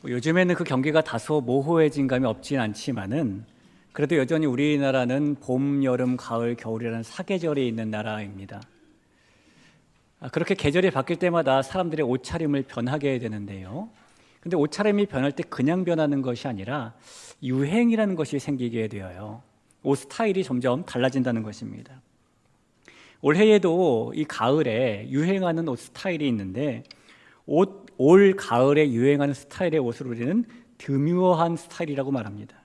요즘에는 그 경계가 다소 모호해진 감이 없진 않지만은 그래도 여전히 우리나라는 봄, 여름, 가을, 겨울이라는 사계절이 있는 나라입니다. 그렇게 계절이 바뀔 때마다 사람들의 옷차림을 변하게 되는데요. 근데 옷차림이 변할 때 그냥 변하는 것이 아니라 유행이라는 것이 생기게 되어요. 옷 스타일이 점점 달라진다는 것입니다. 올해에도 이 가을에 유행하는 옷 스타일이 있는데 올 가을에 유행하는 스타일의 옷을 우리는 드뮤어한 스타일이라고 말합니다.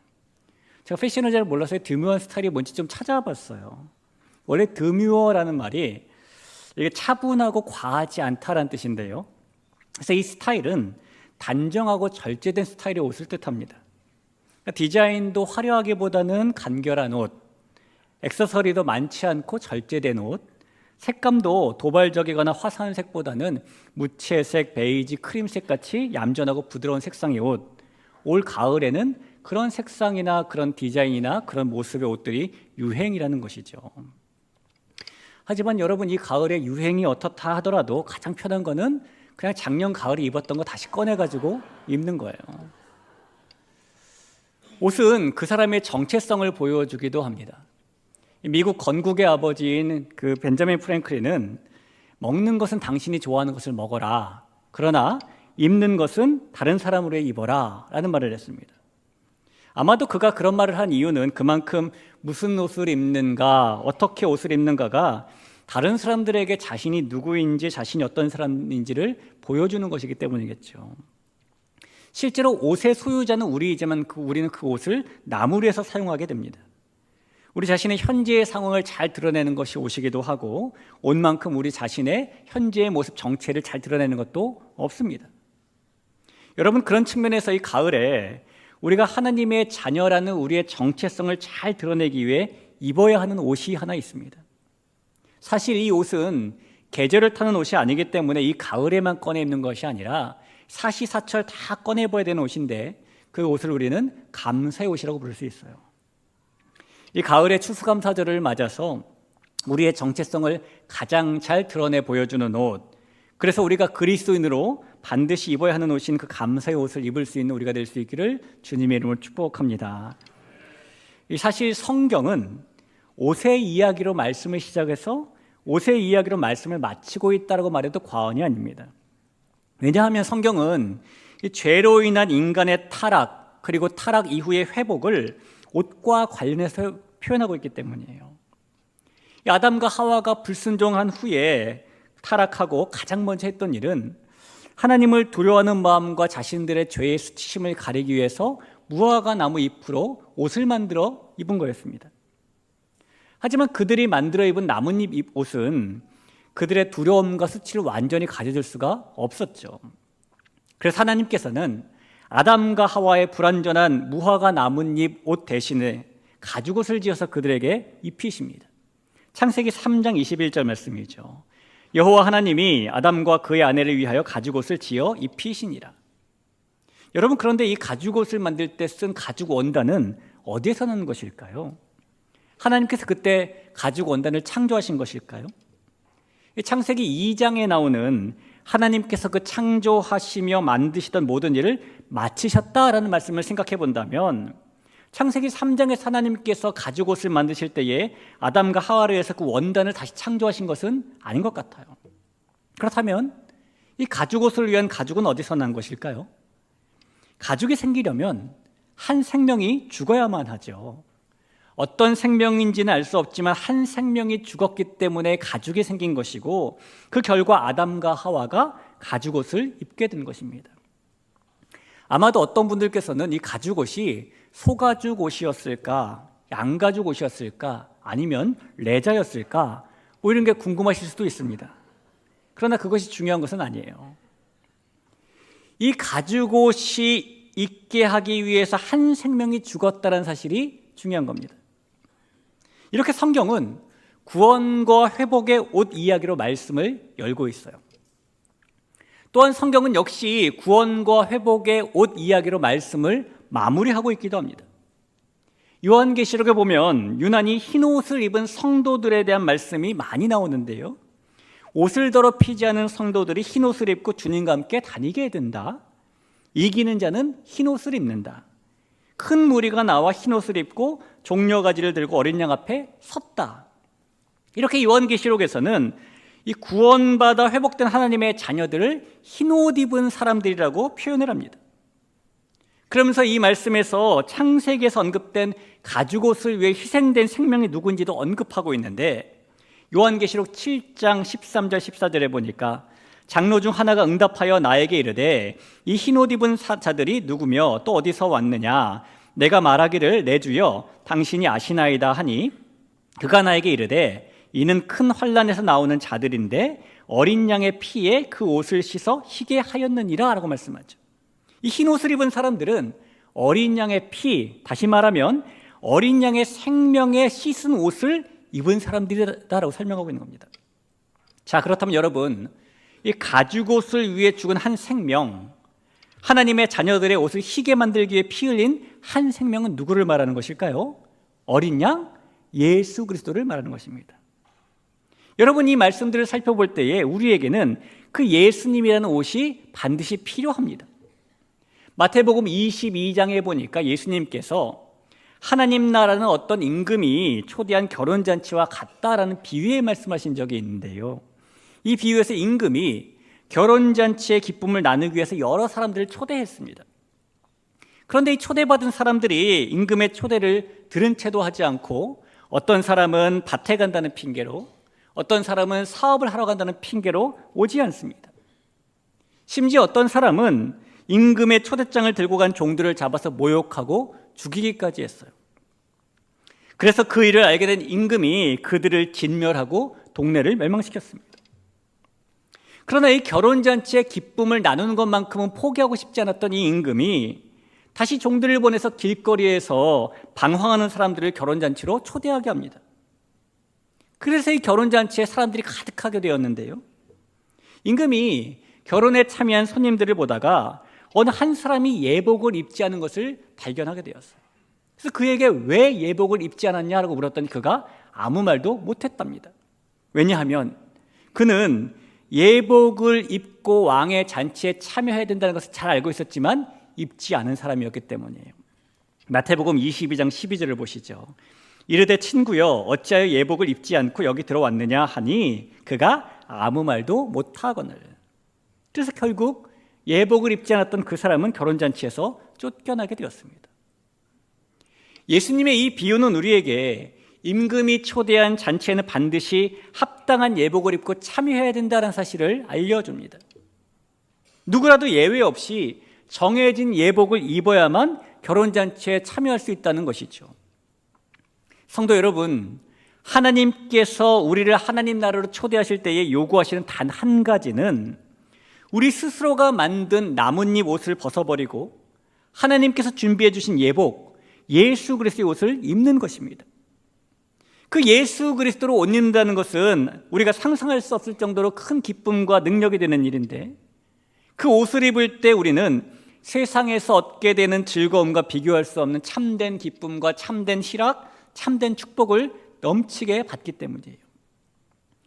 제가 패션을 잘 몰라서 드뮤어한 스타일이 뭔지 좀 찾아봤어요. 원래 드뮤어라는 말이 이게 차분하고 과하지 않다라는 뜻인데요. 그래서 이 스타일은 단정하고 절제된 스타일의 옷을 뜻합니다. 그러니까 디자인도 화려하기보다는 간결한 옷, 액세서리도 많지 않고 절제된 옷, 색감도 도발적이거나 화사한 색보다는 무채색, 베이지, 크림색 같이 얌전하고 부드러운 색상의 옷. 올 가을에는 그런 색상이나 그런 디자인이나 그런 모습의 옷들이 유행이라는 것이죠. 하지만 여러분, 이 가을에 유행이 어떻다 하더라도 가장 편한 거는 그냥 작년 가을에 입었던 거 다시 꺼내가지고 입는 거예요. 옷은 그 사람의 정체성을 보여주기도 합니다. 미국 건국의 아버지인 그 벤자민 프랭클린은 먹는 것은 당신이 좋아하는 것을 먹어라. 그러나 입는 것은 다른 사람으로 입어라. 라는 말을 했습니다. 아마도 그가 그런 말을 한 이유는 그만큼 무슨 옷을 입는가, 어떻게 옷을 입는가가 다른 사람들에게 자신이 누구인지, 자신이 어떤 사람인지를 보여주는 것이기 때문이겠죠. 실제로 옷의 소유자는 우리이지만 우리는 그 옷을 나무로 해서 사용하게 됩니다. 우리 자신의 현재의 상황을 잘 드러내는 것이 옷이기도 하고 옷만큼 우리 자신의 현재의 모습 정체를 잘 드러내는 것도 없습니다. 여러분, 그런 측면에서 이 가을에 우리가 하나님의 자녀라는 우리의 정체성을 잘 드러내기 위해 입어야 하는 옷이 하나 있습니다. 사실 이 옷은 계절을 타는 옷이 아니기 때문에 이 가을에만 꺼내 입는 것이 아니라 사시사철 다 꺼내 입어야 되는 옷인데 그 옷을 우리는 감사의 옷이라고 부를 수 있어요. 이 가을의 추수감사절을 맞아서 우리의 정체성을 가장 잘 드러내 보여주는 옷, 그래서 우리가 그리스도인으로 반드시 입어야 하는 옷인 그 감사의 옷을 입을 수 있는 우리가 될 수 있기를 주님의 이름으로 축복합니다. 사실 성경은 옷의 이야기로 말씀을 시작해서 옷의 이야기로 말씀을 마치고 있다고 말해도 과언이 아닙니다. 왜냐하면 성경은 죄로 인한 인간의 타락, 그리고 타락 이후의 회복을 옷과 관련해서 표현하고 있기 때문이에요. 아담과 하와가 불순종한 후에 타락하고 가장 먼저 했던 일은 하나님을 두려워하는 마음과 자신들의 죄의 수치심을 가리기 위해서 무화과 나무 잎으로 옷을 만들어 입은 거였습니다. 하지만 그들이 만들어 입은 나뭇잎 옷은 그들의 두려움과 수치를 완전히 가려줄 수가 없었죠. 그래서 하나님께서는 아담과 하와의 불완전한 무화과 나뭇잎 옷 대신에 가죽옷을 지어서 그들에게 입히십니다. 창세기 3장 21절 말씀이죠. 여호와 하나님이 아담과 그의 아내를 위하여 가죽옷을 지어 입히시니라. 여러분, 그런데 이 가죽옷을 만들 때 쓴 가죽 원단은 어디에서 나는 것일까요? 하나님께서 그때 가죽 원단을 창조하신 것일까요? 창세기 2장에 나오는 하나님께서 그 창조하시며 만드시던 모든 일을 마치셨다라는 말씀을 생각해 본다면 창세기 3장에서 하나님께서 가죽옷을 만드실 때에 아담과 하와를 위해서 그 원단을 다시 창조하신 것은 아닌 것 같아요. 그렇다면 이 가죽옷을 위한 가죽은 어디서 난 것일까요? 가죽이 생기려면 한 생명이 죽어야만 하죠. 어떤 생명인지는 알 수 없지만 한 생명이 죽었기 때문에 가죽이 생긴 것이고 그 결과 아담과 하와가 가죽옷을 입게 된 것입니다. 아마도 어떤 분들께서는 이 가죽옷이 소가죽 옷이었을까, 양가죽 옷이었을까, 아니면 레자였을까, 이런 게 궁금하실 수도 있습니다. 그러나 그것이 중요한 것은 아니에요. 이 가죽옷이 입게 하기 위해서 한 생명이 죽었다는 사실이 중요한 겁니다. 이렇게 성경은 구원과 회복의 옷 이야기로 말씀을 열고 있어요. 또한 성경은 역시 구원과 회복의 옷 이야기로 말씀을 마무리하고 있기도 합니다. 요한계시록에 보면 유난히 흰 옷을 입은 성도들에 대한 말씀이 많이 나오는데요, 옷을 더럽히지 않은 성도들이 흰 옷을 입고 주님과 함께 다니게 된다, 이기는 자는 흰옷을 입는다. 큰 무리가 나와 흰옷을 입고 종려가지를 들고 어린 양 앞에 섰다. 이렇게 요한계시록에서는 이 구원받아 회복된 하나님의 자녀들을 흰옷 입은 사람들이라고 표현을 합니다. 그러면서 이 말씀에서 창세기에서 언급된 가죽옷을 위해 희생된 생명이 누군지도 언급하고 있는데, 요한계시록 7장 13절 14절에 보니까 장로 중 하나가 응답하여 나에게 이르되 이 흰옷 입은 자들이 누구며 또 어디서 왔느냐? 내가 말하기를 내 주여 당신이 아시나이다 하니, 그가 나에게 이르되 이는 큰 환난에서 나오는 자들인데 어린 양의 피에 그 옷을 씻어 희게 하였느니라 라고 말씀하죠. 이 흰옷을 입은 사람들은 어린 양의 피, 다시 말하면 어린 양의 생명에 씻은 옷을 입은 사람들이다라고 설명하고 있는 겁니다. 자, 그렇다면 여러분, 이 가죽옷을 위해 죽은 한 생명, 하나님의 자녀들의 옷을 희게 만들기 위해 피 흘린 한 생명은 누구를 말하는 것일까요? 어린 양 예수 그리스도를 말하는 것입니다. 여러분, 이 말씀들을 살펴볼 때에 우리에게는 그 예수님이라는 옷이 반드시 필요합니다. 마태복음 22장에 보니까 예수님께서 하나님 나라는 어떤 임금이 초대한 결혼잔치와 같다라는 비유에 말씀하신 적이 있는데요, 이 비유에서 임금이 결혼잔치의 기쁨을 나누기 위해서 여러 사람들을 초대했습니다. 그런데 이 초대받은 사람들이 임금의 초대를 들은 채도 하지 않고, 어떤 사람은 밭에 간다는 핑계로, 어떤 사람은 사업을 하러 간다는 핑계로 오지 않습니다. 심지어 어떤 사람은 임금의 초대장을 들고 간 종들을 잡아서 모욕하고 죽이기까지 했어요. 그래서 그 일을 알게 된 임금이 그들을 진멸하고 동네를 멸망시켰습니다. 그러나 이 결혼잔치의 기쁨을 나누는 것만큼은 포기하고 싶지 않았던 이 임금이 다시 종들을 보내서 길거리에서 방황하는 사람들을 결혼잔치로 초대하게 합니다. 그래서 이 결혼잔치에 사람들이 가득하게 되었는데요, 임금이 결혼에 참여한 손님들을 보다가 어느 한 사람이 예복을 입지 않은 것을 발견하게 되었어요. 그래서 그에게 왜 예복을 입지 않았냐라고 물었더니 그가 아무 말도 못했답니다. 왜냐하면 그는 예복을 입고 왕의 잔치에 참여해야 된다는 것을 잘 알고 있었지만 입지 않은 사람이었기 때문이에요. 마태복음 22장 12절을 보시죠. 이르되 친구여 어찌하여 예복을 입지 않고 여기 들어왔느냐 하니 그가 아무 말도 못하거늘. 그래서 결국 예복을 입지 않았던 그 사람은 결혼잔치에서 쫓겨나게 되었습니다. 예수님의 이 비유는 우리에게 임금이 초대한 잔치에는 반드시 합당한 예복을 입고 참여해야 된다는 사실을 알려줍니다. 누구라도 예외 없이 정해진 예복을 입어야만 결혼잔치에 참여할 수 있다는 것이죠. 성도 여러분, 하나님께서 우리를 하나님 나라로 초대하실 때에 요구하시는 단 한 가지는 우리 스스로가 만든 나뭇잎 옷을 벗어버리고 하나님께서 준비해 주신 예복, 예수 그리스도의 옷을 입는 것입니다. 그 예수 그리스도로 옷 입는다는 것은 우리가 상상할 수 없을 정도로 큰 기쁨과 능력이 되는 일인데, 그 옷을 입을 때 우리는 세상에서 얻게 되는 즐거움과 비교할 수 없는 참된 기쁨과 참된 희락, 참된 축복을 넘치게 받기 때문이에요.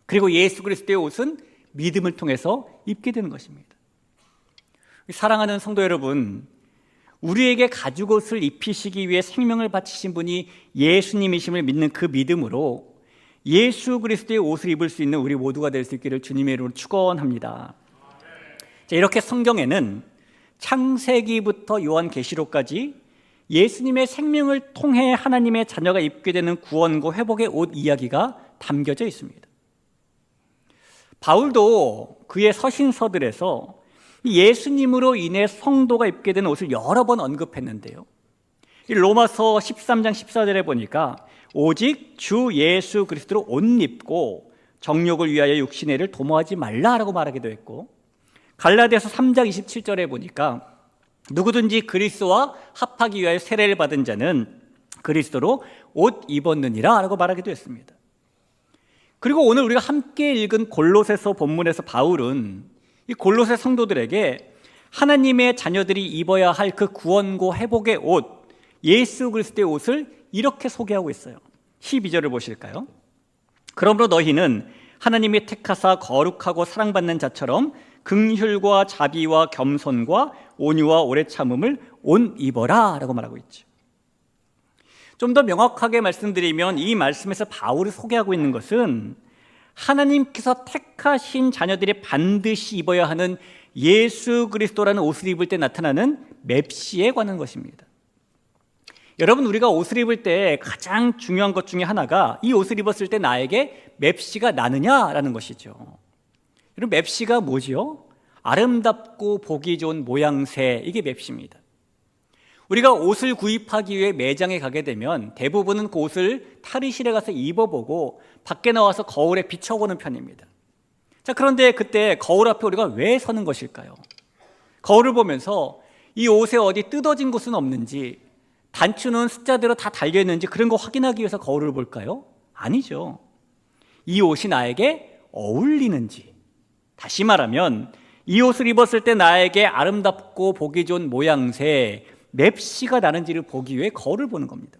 그리고 예수 그리스도의 옷은 믿음을 통해서 입게 되는 것입니다. 사랑하는 성도 여러분, 우리에게 가죽옷을 입히시기 위해 생명을 바치신 분이 예수님이심을 믿는 그 믿음으로 예수 그리스도의 옷을 입을 수 있는 우리 모두가 될 수 있기를 주님의 이름으로 축원합니다. 자, 이렇게 성경에는 창세기부터 요한계시록까지 예수님의 생명을 통해 하나님의 자녀가 입게 되는 구원과 회복의 옷 이야기가 담겨져 있습니다. 바울도 그의 서신서들에서 예수님으로 인해 성도가 입게 되는 옷을 여러 번 언급했는데요, 로마서 13장 14절에 보니까 오직 주 예수 그리스도로 옷 입고 정욕을 위하여 육신의 일을 도모하지 말라라고 말하기도 했고, 갈라디아서 3장 27절에 보니까 누구든지 그리스도와 합하기 위하여 세례를 받은 자는 그리스도로 옷 입었느니라 라고 말하기도 했습니다. 그리고 오늘 우리가 함께 읽은 골로새서 본문에서 바울은 이 골로새 성도들에게 하나님의 자녀들이 입어야 할 그 구원고 회복의 옷, 예수 그리스도의 옷을 이렇게 소개하고 있어요. 12절을 보실까요? 그러므로 너희는 하나님이 택하사 거룩하고 사랑받는 자처럼 긍휼과 자비와 겸손과 온유와 오래 참음을 옷 입어라 라고 말하고 있죠. 좀 더 명확하게 말씀드리면 이 말씀에서 바울이 소개하고 있는 것은 하나님께서 택하신 자녀들이 반드시 입어야 하는 예수 그리스도라는 옷을 입을 때 나타나는 맵시에 관한 것입니다. 여러분, 우리가 옷을 입을 때 가장 중요한 것 중에 하나가 이 옷을 입었을 때 나에게 맵시가 나느냐라는 것이죠. 여러분, 맵시가 뭐지요? 아름답고 보기 좋은 모양새, 이게 맵시입니다. 우리가 옷을 구입하기 위해 매장에 가게 되면 대부분은 그 옷을 탈의실에 가서 입어보고 밖에 나와서 거울에 비춰보는 편입니다. 자, 그런데 그때 거울 앞에 우리가 왜 서는 것일까요? 거울을 보면서 이 옷에 어디 뜯어진 곳은 없는지, 단추는 숫자대로 다 달려있는지 그런 거 확인하기 위해서 거울을 볼까요? 아니죠. 이 옷이 나에게 어울리는지, 다시 말하면 이 옷을 입었을 때 나에게 아름답고 보기 좋은 모양새, 맵시가 나는지를 보기 위해 거울을 보는 겁니다.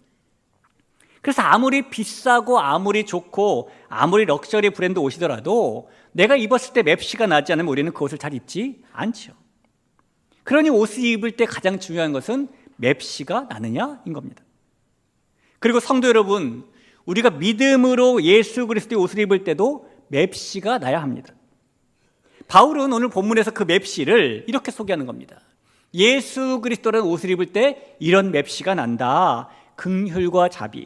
그래서 아무리 비싸고 아무리 좋고 아무리 럭셔리 브랜드 옷이더라도 내가 입었을 때 맵시가 나지 않으면 우리는 그 옷을 잘 입지 않죠. 그러니 옷을 입을 때 가장 중요한 것은 맵시가 나느냐인 겁니다. 그리고 성도 여러분, 우리가 믿음으로 예수 그리스도의 옷을 입을 때도 맵시가 나야 합니다. 바울은 오늘 본문에서 그 맵시를 이렇게 소개하는 겁니다. 예수 그리스도라는 옷을 입을 때 이런 맵시가 난다. 긍휼과 자비,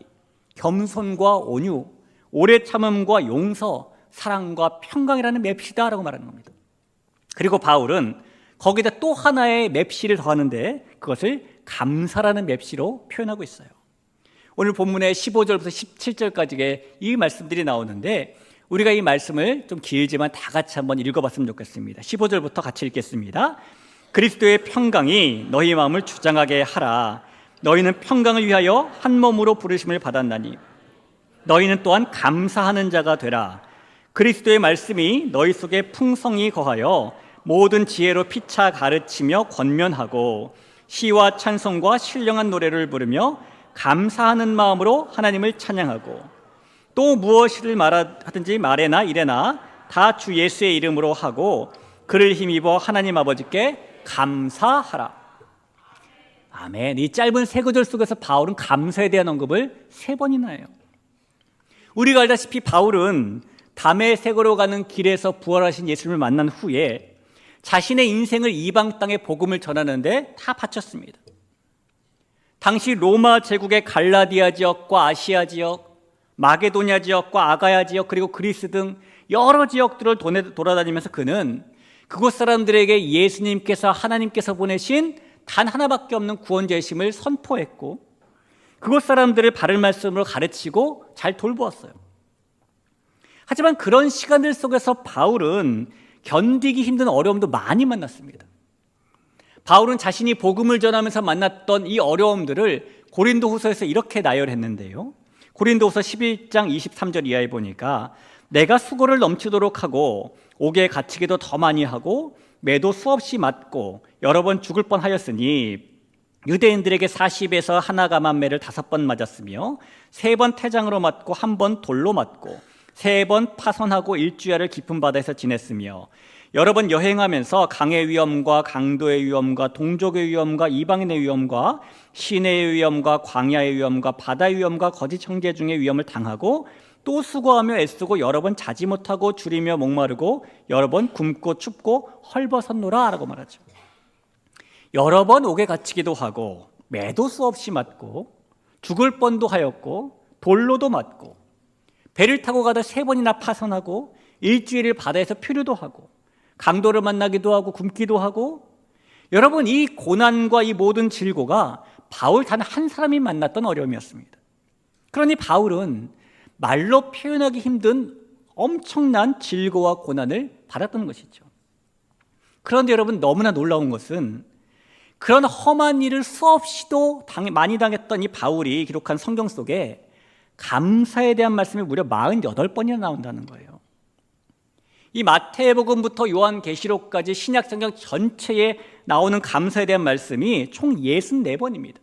겸손과 온유, 오래 참음과 용서, 사랑과 평강이라는 맵시다라고 말하는 겁니다. 그리고 바울은 거기다 또 하나의 맵시를 더하는데 그것을 감사라는 맵시로 표현하고 있어요. 오늘 본문의 15절부터 17절까지의 이 말씀들이 나오는데 우리가 이 말씀을 좀 길지만 다 같이 한번 읽어봤으면 좋겠습니다. 15절부터 같이 읽겠습니다. 그리스도의 평강이 너희 마음을 주장하게 하라. 너희는 평강을 위하여 한 몸으로 부르심을 받았나니 너희는 또한 감사하는 자가 되라. 그리스도의 말씀이 너희 속에 풍성히 거하여 모든 지혜로 피차 가르치며 권면하고 시와 찬송과 신령한 노래를 부르며 감사하는 마음으로 하나님을 찬양하고 또 무엇을 말하든지 말에나 이래나 다 주 예수의 이름으로 하고 그를 힘입어 하나님 아버지께 감사하라. 아멘. 이 짧은 세 구절 속에서 바울은 감사에 대한 언급을 3번이나 해요. 우리가 알다시피 바울은 다메섹으로 가는 길에서 부활하신 예수님을 만난 후에 자신의 인생을 이방 땅에 복음을 전하는데 다 바쳤습니다. 당시 로마 제국의 갈라디아 지역과 아시아 지역, 마게도냐 지역과 아가야 지역, 그리고 그리스 등 여러 지역들을 돌아다니면서 그는 그곳 사람들에게 예수님께서 하나님께서 보내신 단 하나밖에 없는 구원자이심을 선포했고 그곳 사람들을 바른 말씀으로 가르치고 잘 돌보았어요. 하지만 그런 시간들 속에서 바울은 견디기 힘든 어려움도 많이 만났습니다. 바울은 자신이 복음을 전하면서 만났던 이 어려움들을 고린도후서에서 이렇게 나열했는데요. 고린도후서 11장 23절 이하에 보니까 내가 수고를 넘치도록 하고 옥에 갇히기도 더 많이 하고 매도 수없이 맞고 여러 번 죽을 뻔하였으니 유대인들에게 40에서 하나 가만매를 5번 맞았으며 3번 태장으로 맞고 1번 돌로 맞고 3번 파선하고 일주야를 깊은 바다에서 지냈으며 여러 번 여행하면서 강의 위험과 강도의 위험과 동족의 위험과 이방인의 위험과 시내의 위험과 광야의 위험과 바다의 위험과 거짓 형제 중의 위험을 당하고 또 수고하며 애쓰고 여러 번 자지 못하고 줄이며 목마르고 여러 번 굶고 춥고 헐벗었노라 라고 말하죠. 여러 번 옥에 갇히기도 하고 매도 수없이 맞고 죽을 뻔도 하였고 돌로도 맞고 배를 타고 가다 3번이나 파선하고 일주일을 바다에서 표류도 하고 강도를 만나기도 하고 굶기도 하고 여러분 이 고난과 이 모든 질고가 바울 단 한 사람이 만났던 어려움이었습니다. 그러니 바울은 말로 표현하기 힘든 엄청난 질고와 고난을 받았던 것이죠. 그런데 여러분 너무나 놀라운 것은 그런 험한 일을 수없이도 많이 당했던 이 바울이 기록한 성경 속에 감사에 대한 말씀이 무려 48번이나 나온다는 거예요. 이 마태복음부터 요한계시록까지 신약성경 전체에 나오는 감사에 대한 말씀이 총 64번입니다.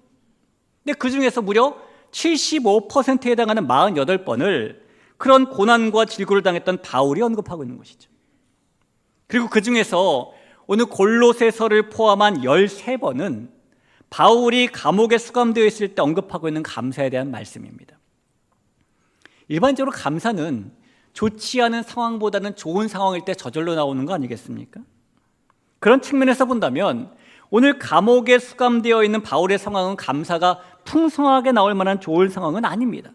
근데 그 중에서 무려 75%에 해당하는 48번을 그런 고난과 질고를 당했던 바울이 언급하고 있는 것이죠. 그리고 그 중에서 오늘 골로새서를 포함한 13번은 바울이 감옥에 수감되어 있을 때 언급하고 있는 감사에 대한 말씀입니다. 일반적으로 감사는 좋지 않은 상황보다는 좋은 상황일 때 저절로 나오는 거 아니겠습니까? 그런 측면에서 본다면 오늘 감옥에 수감되어 있는 바울의 상황은 감사가 풍성하게 나올 만한 좋은 상황은 아닙니다.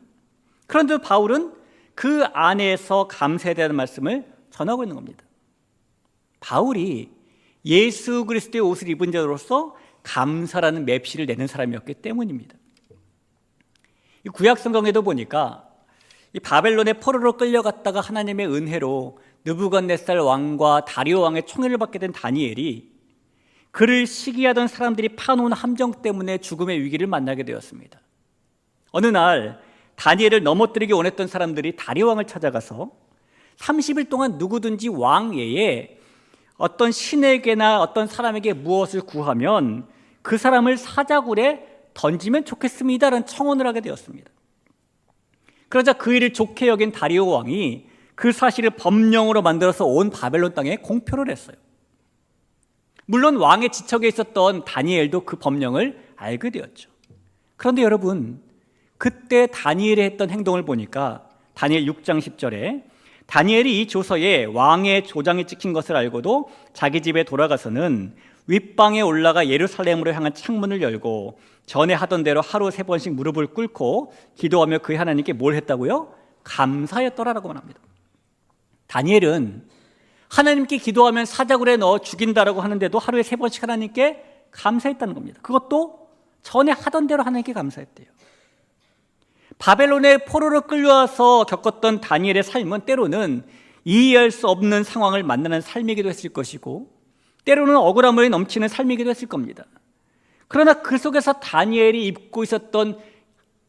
그런데 바울은 그 안에서 감사에 대한 말씀을 전하고 있는 겁니다. 바울이 예수 그리스도의 옷을 입은 자로서 감사라는 맵시를 내는 사람이었기 때문입니다. 이 구약 성경에도 보니까 이 바벨론의 포로로 끌려갔다가 하나님의 은혜로 느부갓네살 왕과 다리오 왕의 총애를 받게 된 다니엘이 그를 시기하던 사람들이 파놓은 함정 때문에 죽음의 위기를 만나게 되었습니다. 어느 날 다니엘을 넘어뜨리기 원했던 사람들이 다리오 왕을 찾아가서 30일 동안 누구든지 왕 외에 어떤 신에게나 어떤 사람에게 무엇을 구하면 그 사람을 사자굴에 던지면 좋겠습니다라는 청혼을 하게 되었습니다. 그러자 그 일을 좋게 여긴 다리오 왕이 그 사실을 법령으로 만들어서 온 바벨론 땅에 공표를 했어요. 물론 왕의 지척에 있었던 다니엘도 그 법령을 알게 되었죠. 그런데 여러분, 그때 다니엘이 했던 행동을 보니까 다니엘 6장 10절에 다니엘이 이 조서에 왕의 조장이 찍힌 것을 알고도 자기 집에 돌아가서는 윗방에 올라가 예루살렘으로 향한 창문을 열고 전에 하던 대로 하루 3번씩 무릎을 꿇고 기도하며 그의 하나님께 뭘 했다고요? 감사했더라라고 말합니다. 다니엘은 하나님께 기도하면 사자굴에 넣어 죽인다라고 하는데도 하루에 3번씩 하나님께 감사했다는 겁니다. 그것도 전에 하던 대로 하나님께 감사했대요. 바벨론의 포로로 끌려와서 겪었던 다니엘의 삶은 때로는 이해할 수 없는 상황을 만나는 삶이기도 했을 것이고 때로는 억울함이 넘치는 삶이기도 했을 겁니다. 그러나 그 속에서 다니엘이 입고 있었던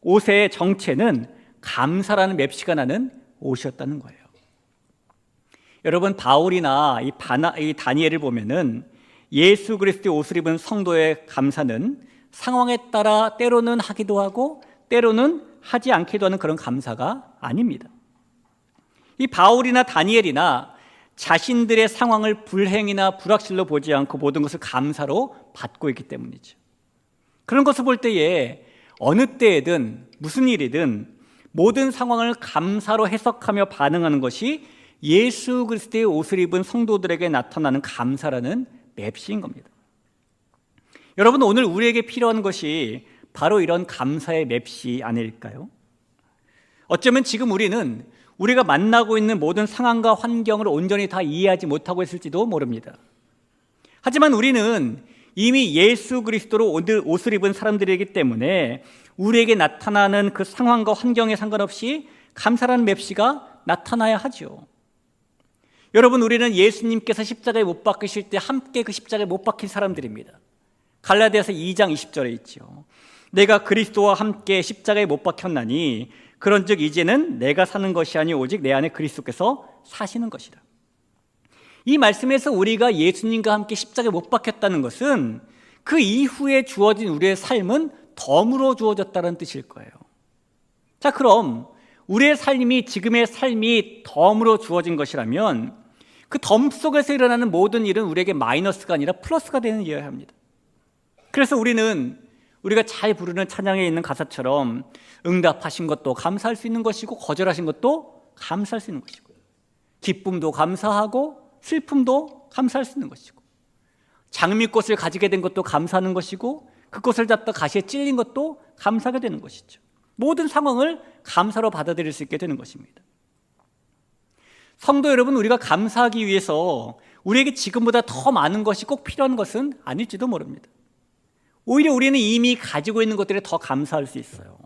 옷의 정체는 감사라는 맵시가 나는 옷이었다는 거예요. 여러분, 바울이나 이 다니엘을 보면은 예수 그리스도의 옷을 입은 성도의 감사는 상황에 따라 때로는 하기도 하고 때로는 하지 않기도 하는 그런 감사가 아닙니다. 이 바울이나 다니엘이나 자신들의 상황을 불행이나 불확실로 보지 않고 모든 것을 감사로 받고 있기 때문이죠. 그런 것을 볼 때에 어느 때에든 무슨 일이든 모든 상황을 감사로 해석하며 반응하는 것이 예수 그리스도의 옷을 입은 성도들에게 나타나는 감사라는 맵시인 겁니다. 여러분, 오늘 우리에게 필요한 것이 바로 이런 감사의 맵시 아닐까요? 어쩌면 지금 우리는 우리가 만나고 있는 모든 상황과 환경을 온전히 다 이해하지 못하고 있을지도 모릅니다. 하지만 우리는 이미 예수 그리스도로 옷을 입은 사람들이기 때문에 우리에게 나타나는 그 상황과 환경에 상관없이 감사라는 맵시가 나타나야 하죠. 여러분, 우리는 예수님께서 십자가에 못 박히실 때 함께 그 십자가에 못 박힌 사람들입니다. 갈라디아서 2장 20절에 있죠. 내가 그리스도와 함께 십자가에 못 박혔나니 그런즉 이제는 내가 사는 것이 아니 오직 내 안에 그리스도께서 사시는 것이라. 이 말씀에서 우리가 예수님과 함께 십자가에 못 박혔다는 것은 그 이후에 주어진 우리의 삶은 덤으로 주어졌다는 뜻일 거예요. 자, 그럼 우리의 삶이 지금의 삶이 덤으로 주어진 것이라면 그 덤 속에서 일어나는 모든 일은 우리에게 마이너스가 아니라 플러스가 되는 일이어야 합니다. 그래서 우리가 잘 부르는 찬양에 있는 가사처럼 응답하신 것도 감사할 수 있는 것이고 거절하신 것도 감사할 수 있는 것이고 기쁨도 감사하고 슬픔도 감사할 수 있는 것이고 장미꽃을 가지게 된 것도 감사하는 것이고 그 꽃을 잡다 가시에 찔린 것도 감사하게 되는 것이죠. 모든 상황을 감사로 받아들일 수 있게 되는 것입니다. 성도 여러분, 우리가 감사하기 위해서 우리에게 지금보다 더 많은 것이 꼭 필요한 것은 아닐지도 모릅니다. 오히려 우리는 이미 가지고 있는 것들에 더 감사할 수 있어요.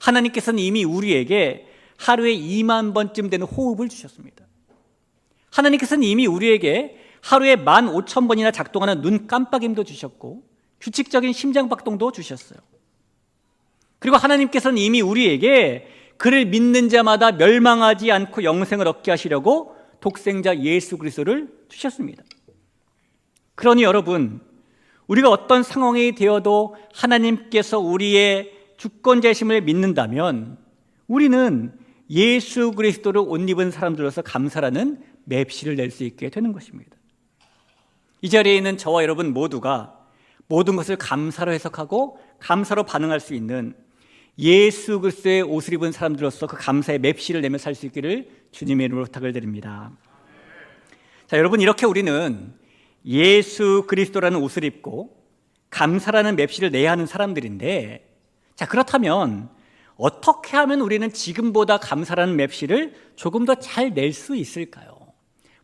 하나님께서는 이미 우리에게 하루에 2만 번쯤 되는 호흡을 주셨습니다. 하나님께서는 이미 우리에게 하루에 15,000번이나 작동하는 눈 깜빡임도 주셨고 규칙적인 심장박동도 주셨어요. 그리고 하나님께서는 이미 우리에게 그를 믿는 자마다 멸망하지 않고 영생을 얻게 하시려고 독생자 예수 그리스도를 주셨습니다. 그러니 여러분, 우리가 어떤 상황이 되어도 하나님께서 우리의 주권자심을 믿는다면 우리는 예수 그리스도를 옷 입은 사람들로서 감사라는 맵시를 낼 수 있게 되는 것입니다. 이 자리에 있는 저와 여러분 모두가 모든 것을 감사로 해석하고 감사로 반응할 수 있는 예수 그리스도의 옷을 입은 사람들로서 그 감사의 맵시를 내며 살 수 있기를 주님의 이름으로 부탁을 드립니다. 자, 여러분, 이렇게 우리는 예수 그리스도라는 옷을 입고 감사라는 맵시를 내야 하는 사람들인데, 자, 그렇다면 어떻게 하면 우리는 지금보다 감사라는 맵시를 조금 더 잘 낼 수 있을까요?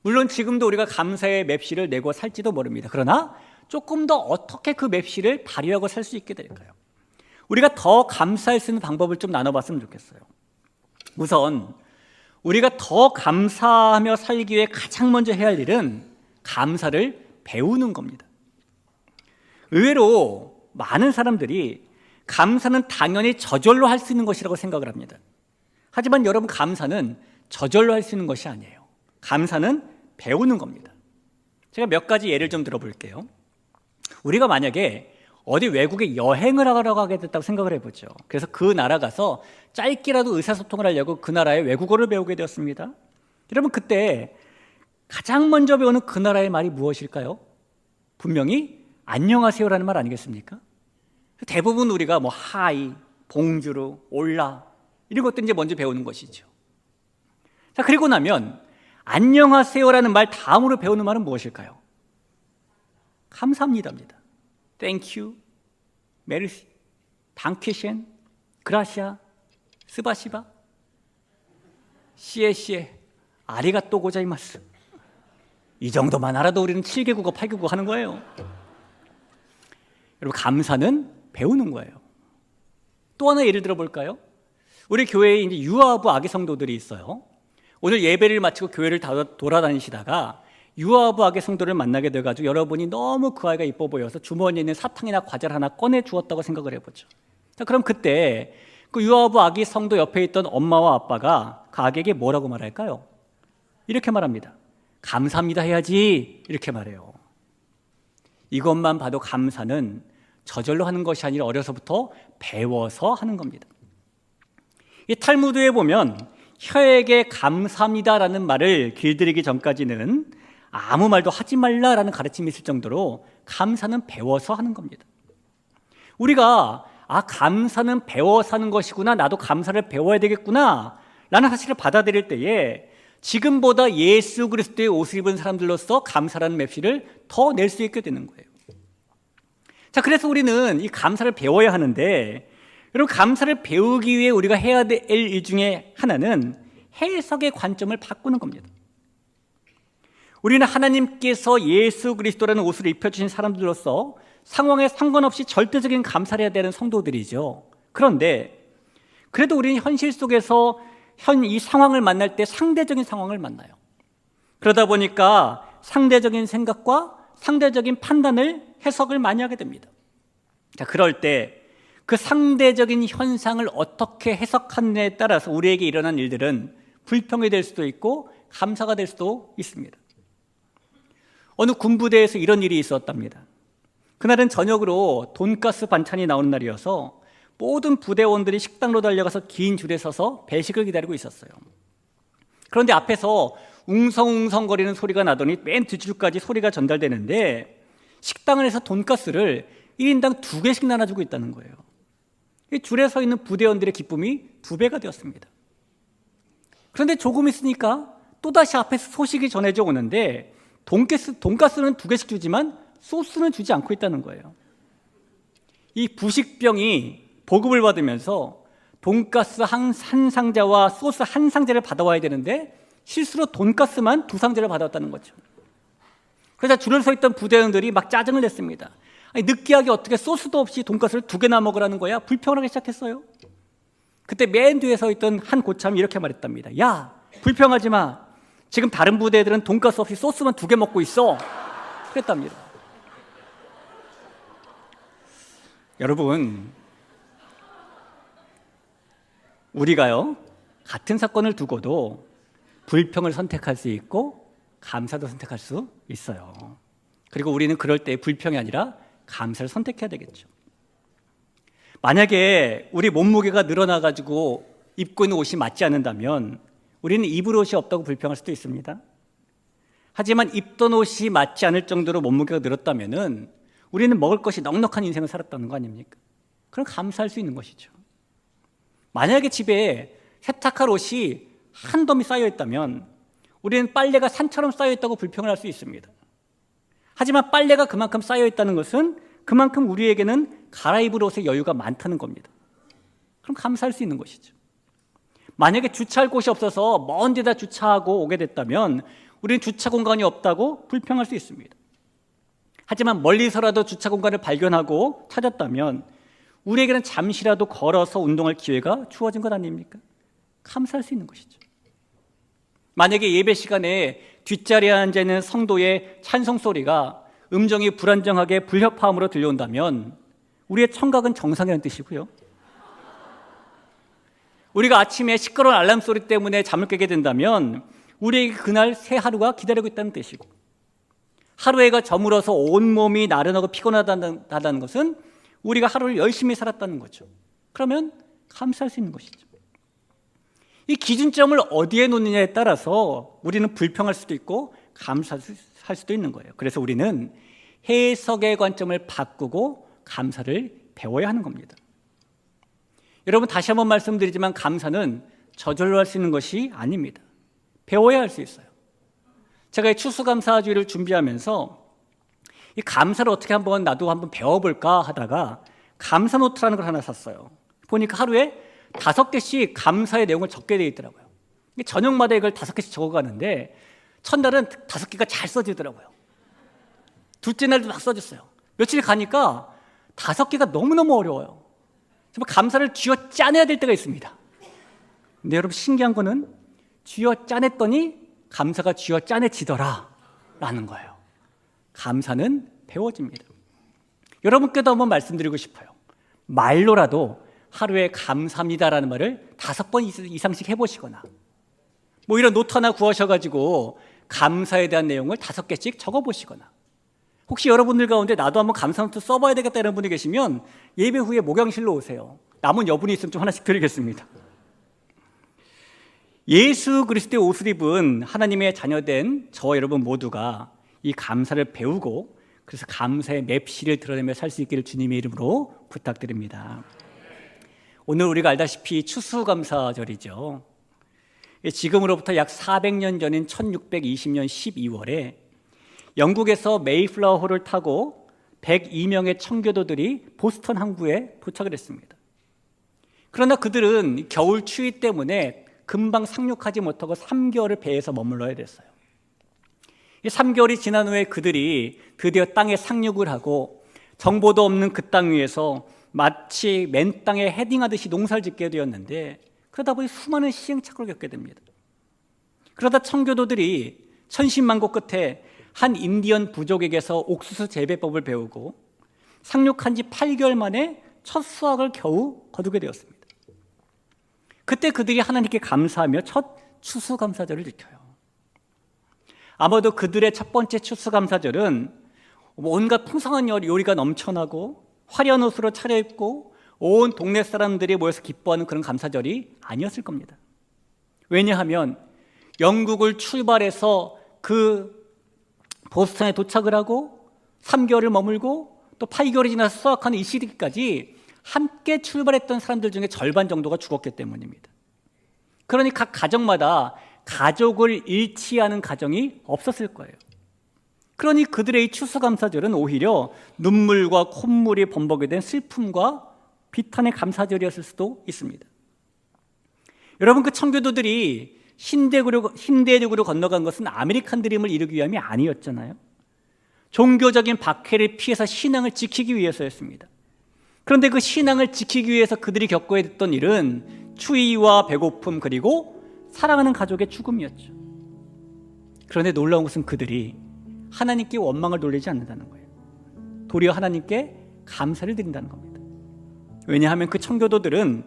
물론 지금도 우리가 감사의 맵시를 내고 살지도 모릅니다. 그러나 조금 더 어떻게 그 맵시를 발휘하고 살 수 있게 될까요? 우리가 더 감사할 수 있는 방법을 좀 나눠봤으면 좋겠어요. 우선 우리가 더 감사하며 살기 위해 가장 먼저 해야 할 일은 감사를 배우는 겁니다. 의외로 많은 사람들이 감사는 당연히 저절로 할 수 있는 것이라고 생각을 합니다. 하지만 여러분, 감사는 저절로 할 수 있는 것이 아니에요. 감사는 배우는 겁니다. 제가 몇 가지 예를 좀 들어볼게요. 우리가 만약에 어디 외국에 여행을 하러 가게 됐다고 생각을 해보죠. 그래서 그 나라 가서 짧게라도 의사소통을 하려고 그 나라의 외국어를 배우게 되었습니다. 여러분, 그때 가장 먼저 배우는 그 나라의 말이 무엇일까요? 분명히 안녕하세요라는 말 아니겠습니까? 대부분 우리가 뭐 하이, 봉주르, 올라 이런 것들 이제 먼저 배우는 것이죠. 자, 그리고 나면 안녕하세요라는 말 다음으로 배우는 말은 무엇일까요? 감사합니다입니다. Thank you, 메르시, 당케셴, 그라시아, 스바시바, 시에시에, 아리가또 고자이마스. 이 정도만 알아도 우리는 7개국어, 8개국어 하는 거예요. 여러분, 감사는 배우는 거예요. 또 하나 예를 들어볼까요? 우리 교회에 이제 유아부 아기 성도들이 있어요. 오늘 예배를 마치고 교회를 돌아다니시다가 유아부 아기 성도를 만나게 돼가지고 여러분이 너무 그 아이가 이뻐 보여서 주머니에 있는 사탕이나 과자를 하나 꺼내 주었다고 생각을 해보죠. 자, 그럼 그때 그 유아부 아기 성도 옆에 있던 엄마와 아빠가 그 아기에게 뭐라고 말할까요? 이렇게 말합니다. 감사합니다 해야지. 이렇게 말해요. 이것만 봐도 감사는 저절로 하는 것이 아니라 어려서부터 배워서 하는 겁니다. 이 탈무드에 보면 혀에게 감사합니다라는 말을 길들이기 전까지는 아무 말도 하지 말라라는 가르침이 있을 정도로 감사는 배워서 하는 겁니다. 우리가 감사는 배워서 하는 것이구나, 나도 감사를 배워야 되겠구나 라는 사실을 받아들일 때에 지금보다 예수 그리스도의 옷을 입은 사람들로서 감사라는 맵시를 더 낼 수 있게 되는 거예요. 자, 그래서 우리는 이 감사를 배워야 하는데, 여러분, 감사를 배우기 위해 우리가 해야 될 일 중에 하나는 해석의 관점을 바꾸는 겁니다. 우리는 하나님께서 예수 그리스도라는 옷을 입혀주신 사람들로서 상황에 상관없이 절대적인 감사를 해야 되는 성도들이죠. 그런데 그래도 우리는 현실 속에서 이 상황을 만날 때 상대적인 상황을 만나요. 그러다 보니까 상대적인 생각과 상대적인 판단을, 해석을 많이 하게 됩니다. 자, 그럴 때 그 상대적인 현상을 어떻게 해석하느냐에 따라서 우리에게 일어난 일들은 불평이 될 수도 있고 감사가 될 수도 있습니다. 어느 군부대에서 이런 일이 있었답니다. 그날은 저녁으로 돈가스 반찬이 나오는 날이어서 모든 부대원들이 식당으로 달려가서 긴 줄에 서서 배식을 기다리고 있었어요. 그런데 앞에서 웅성웅성거리는 소리가 나더니 맨 뒷줄까지 소리가 전달되는데 식당 안에서 돈가스를 1인당 2개씩 나눠주고 있다는 거예요. 이 줄에 서 있는 부대원들의 기쁨이 2배가 되었습니다. 그런데 조금 있으니까 또다시 앞에서 소식이 전해져 오는데 돈가스는 2개씩 주지만 소스는 주지 않고 있다는 거예요. 이 부식병이 보급을 받으면서 돈가스 한 상자와 소스 한 상자를 받아와야 되는데 실수로 돈가스만 2상자를 받아왔다는 거죠. 그래서 줄을 서 있던 부대원들이 막 짜증을 냈습니다. 아니, 느끼하게 어떻게 소스도 없이 돈가스를 2개나 먹으라는 거야? 불평을 하기 시작했어요. 그때 맨 뒤에 서 있던 한 고참이 이렇게 말했답니다. 야, 불평하지 마. 지금 다른 부대들은 돈가스 없이 소스만 2개 먹고 있어. 그랬답니다. 여러분, 우리가요, 같은 사건을 두고도 불평을 선택할 수 있고 감사도 선택할 수 있어요. 그리고 우리는 그럴 때 불평이 아니라 감사를 선택해야 되겠죠. 만약에 우리 몸무게가 늘어나가지고 입고 있는 옷이 맞지 않는다면 우리는 입을 옷이 없다고 불평할 수도 있습니다. 하지만 입던 옷이 맞지 않을 정도로 몸무게가 늘었다면은 우리는 먹을 것이 넉넉한 인생을 살았다는 거 아닙니까? 그럼 감사할 수 있는 것이죠. 만약에 집에 세탁할 옷이 한 덤이 쌓여 있다면 우리는 빨래가 산처럼 쌓여 있다고 불평을 할 수 있습니다. 하지만 빨래가 그만큼 쌓여 있다는 것은 그만큼 우리에게는 갈아입을 옷의 여유가 많다는 겁니다. 그럼 감사할 수 있는 것이죠. 만약에 주차할 곳이 없어서 먼 데다 주차하고 오게 됐다면 우리는 주차 공간이 없다고 불평할 수 있습니다. 하지만 멀리서라도 주차 공간을 발견하고 찾았다면 우리에게는 잠시라도 걸어서 운동할 기회가 주어진 것 아닙니까? 감사할 수 있는 것이죠. 만약에 예배 시간에 뒷자리에 앉아있는 성도의 찬송 소리가 음정이 불안정하게 불협화음으로 들려온다면 우리의 청각은 정상이라는 뜻이고요. 우리가 아침에 시끄러운 알람 소리 때문에 잠을 깨게 된다면 우리에게 그날 새 하루가 기다리고 있다는 뜻이고, 하루해가 저물어서 온몸이 나른하고 피곤하다는 것은 우리가 하루를 열심히 살았다는 거죠. 그러면 감사할 수 있는 것이죠. 이 기준점을 어디에 놓느냐에 따라서 우리는 불평할 수도 있고 감사할 수도 있는 거예요. 그래서 우리는 해석의 관점을 바꾸고 감사를 배워야 하는 겁니다. 여러분, 다시 한번 말씀드리지만 감사는 저절로 할 수 있는 것이 아닙니다. 배워야 할 수 있어요. 제가 이 추수감사주의를 준비하면서 이 감사를 어떻게 나도 한번 배워볼까 하다가 감사 노트라는 걸 하나 샀어요. 보니까 하루에 5개씩 감사의 내용을 적게 되어 있더라고요. 저녁마다 이걸 5개씩 적어가는데 첫날은 5개가 잘 써지더라고요. 둘째 날도 막 써졌어요. 며칠 가니까 5개가 너무너무 어려워요. 정말 감사를 쥐어 짜내야 될 때가 있습니다. 근데 여러분, 신기한 거는 쥐어 짜냈더니 감사가 쥐어 짜내지더라 라는 거예요. 감사는 배워집니다. 여러분께도 한번 말씀드리고 싶어요. 말로라도 하루에 감사합니다라는 말을 5번 이상씩 해보시거나, 뭐 이런 노트 하나 구하셔가지고 감사에 대한 내용을 5개씩 적어보시거나, 혹시 여러분들 가운데 나도 한번 감사 노트 써봐야 되겠다 이런 분이 계시면 예배 후에 목양실로 오세요. 남은 여분이 있으면 좀 하나씩 드리겠습니다. 예수 그리스도의 옷을 입은 하나님의 자녀된 저와 여러분 모두가 이 감사를 배우고, 그래서 감사의 맵시를 드러내며 살 수 있기를 주님의 이름으로 부탁드립니다. 오늘 우리가 알다시피 추수감사절이죠. 지금으로부터 약 400년 전인 1620년 12월에 영국에서 메이플라워호를 타고 102명의 청교도들이 보스턴 항구에 도착을 했습니다. 그러나 그들은 겨울 추위 때문에 금방 상륙하지 못하고 3개월을 배에서 머물러야 됐어요. 이 3개월이 지난 후에 그들이 드디어 땅에 상륙을 하고 정보도 없는 그 땅 위에서 마치 맨 땅에 헤딩하듯이 농사를 짓게 되었는데, 그러다 보니 수많은 시행착오를 겪게 됩니다. 그러다 청교도들이 천신만고 끝에 한 인디언 부족에게서 옥수수 재배법을 배우고 상륙한 지 8개월 만에 첫 수확을 겨우 거두게 되었습니다. 그때 그들이 하나님께 감사하며 첫 추수감사절을 지켜요. 아마도 그들의 첫 번째 추수감사절은 온갖 풍성한 요리가 넘쳐나고 화려한 옷으로 차려입고 온 동네 사람들이 모여서 기뻐하는 그런 감사절이 아니었을 겁니다. 왜냐하면 영국을 출발해서 그 보스턴에 도착을 하고 3개월을 머물고 또 8개월이 지나서 수확하는 이 시기까지 함께 출발했던 사람들 중에 절반 정도가 죽었기 때문입니다. 그러니 각 가정마다 가족을 잃지 않은 가정이 없었을 거예요. 그러니 그들의 이 추수감사절은 오히려 눈물과 콧물이 범벅이 된 슬픔과 비탄의 감사절이었을 수도 있습니다. 여러분, 그 청교도들이 신대륙으로 건너간 것은 아메리칸 드림을 이루기 위함이 아니었잖아요. 종교적인 박해를 피해서 신앙을 지키기 위해서였습니다. 그런데 그 신앙을 지키기 위해서 그들이 겪어야 했던 일은 추위와 배고픔, 그리고 사랑하는 가족의 죽음이었죠. 그런데 놀라운 것은 그들이 하나님께 원망을 돌리지 않는다는 거예요. 도리어 하나님께 감사를 드린다는 겁니다. 왜냐하면 그 청교도들은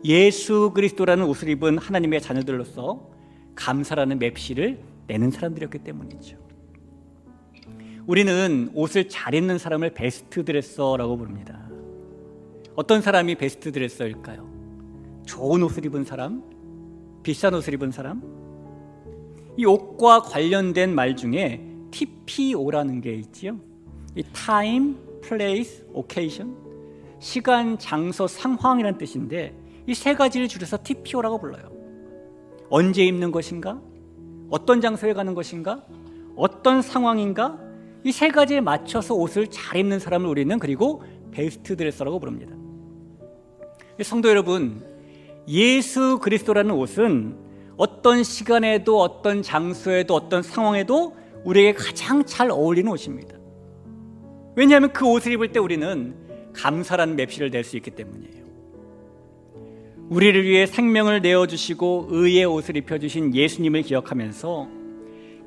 예수 그리스도라는 옷을 입은 하나님의 자녀들로서 감사라는 맵시를 내는 사람들이었기 때문이죠. 우리는 옷을 잘 입는 사람을 베스트 드레서라고 부릅니다. 어떤 사람이 베스트 드레서일까요? 좋은 옷을 입은 사람? 비싼 옷을 입은 사람? 이 옷과 관련된 말 중에 TPO라는 게 있지요. 이 Time, Place, Occasion, 시간, 장소, 상황이라는 뜻인데 이 세 가지를 줄여서 TPO라고 불러요. 언제 입는 것인가? 어떤 장소에 가는 것인가? 어떤 상황인가? 이 세 가지에 맞춰서 옷을 잘 입는 사람을 우리는 그리고 베스트 드레서라고 부릅니다. 성도 여러분, 예수 그리스도라는 옷은 어떤 시간에도 어떤 장소에도 어떤 상황에도 우리에게 가장 잘 어울리는 옷입니다. 왜냐하면 그 옷을 입을 때 우리는 감사라는 맵시를 낼 수 있기 때문이에요. 우리를 위해 생명을 내어주시고 의의 옷을 입혀주신 예수님을 기억하면서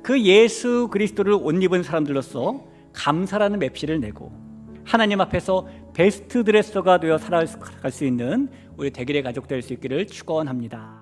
그 예수 그리스도를 옷 입은 사람들로서 감사라는 맵시를 내고 하나님 앞에서 베스트 드레서가 되어 살아갈 수 있는 우리 대길의 가족 될 수 있기를 축원합니다.